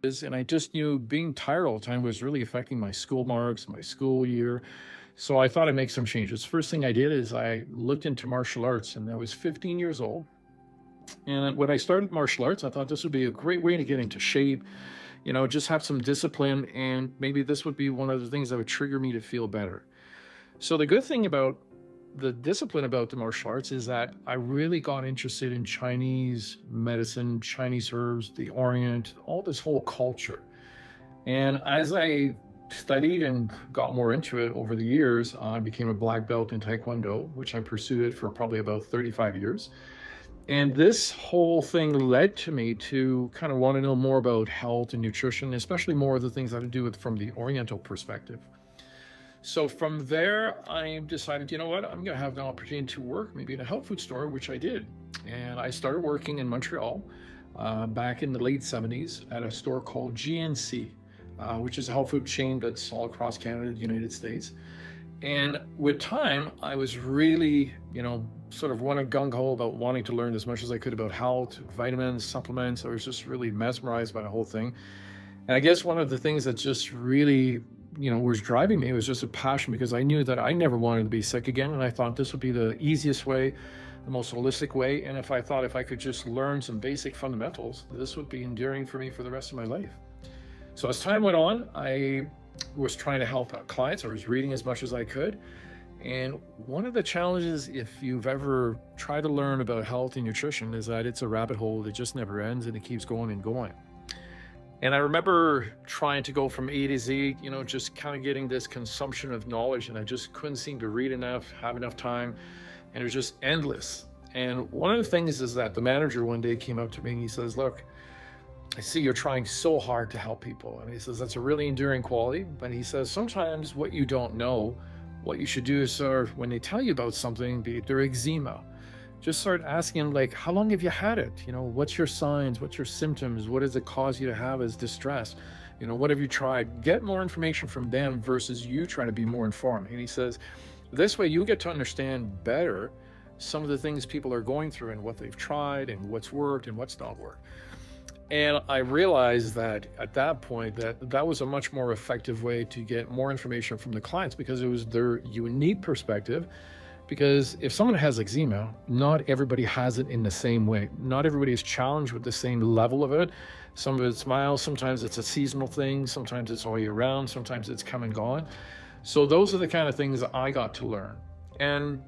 And I just knew being tired all the time was really affecting my school marks, my school year. So I thought I'd make some changes. First thing I did is I looked into martial arts, and I was 15 years old. And when I started martial arts, I thought this would be a great way to get into shape, just have some discipline, and maybe this would be one of the things that would trigger me to feel better. So the good thing about the discipline about the martial arts is that I really got interested in Chinese medicine, Chinese herbs, the Orient, all this whole culture. And as I studied and got more into it over the years, I became a black belt in Taekwondo, which I pursued for probably about 35 years. And this whole thing led to me to kind of want to know more about health and nutrition, especially more of the things that I do with from the Oriental perspective. So from there, I decided, you know what, I'm going to have the opportunity to work maybe in a health food store, which I did. And I started working in Montreal back in the late 70s at a store called GNC, which is a health food chain that's all across Canada, the United States. And with time, I was really, sort of wanted gung-ho about wanting to learn as much as I could about health, vitamins, supplements. I was just really mesmerized by the whole thing. And I guess one of the things that just really, was driving me was just a passion, because I knew that I never wanted to be sick again. And I thought this would be the easiest way, the most holistic way. And if I could just learn some basic fundamentals, this would be enduring for me for the rest of my life. So as time went on, I was trying to help out clients. I was reading as much as I could. And one of the challenges, if you've ever tried to learn about health and nutrition, is that it's a rabbit hole that just never ends, and it keeps going and going. And I remember trying to go from A to Z, just kind of getting this consumption of knowledge, and I just couldn't seem to read enough, have enough time, and it was just endless. And one of the things is that the manager one day came up to me and he says, "Look, I see you're trying so hard to help people." And he says, "That's a really enduring quality." But he says, "Sometimes what you don't know, what you should do is sort of, when they tell you about something, be it their eczema, just start asking them, like, how long have you had it? What's your signs? What's your symptoms? What does it cause you to have as distress? What have you tried? Get more information from them versus you trying to be more informed." And he says, this way you get to understand better some of the things people are going through and what they've tried and what's worked and what's not worked. And I realized that at that point that was a much more effective way to get more information from the clients, because it was their unique perspective. Because if someone has eczema, not everybody has it in the same way. Not everybody is challenged with the same level of it. Some of it's mild, sometimes it's a seasonal thing, sometimes it's all year round, sometimes it's come and gone. So those are the kind of things that I got to learn. And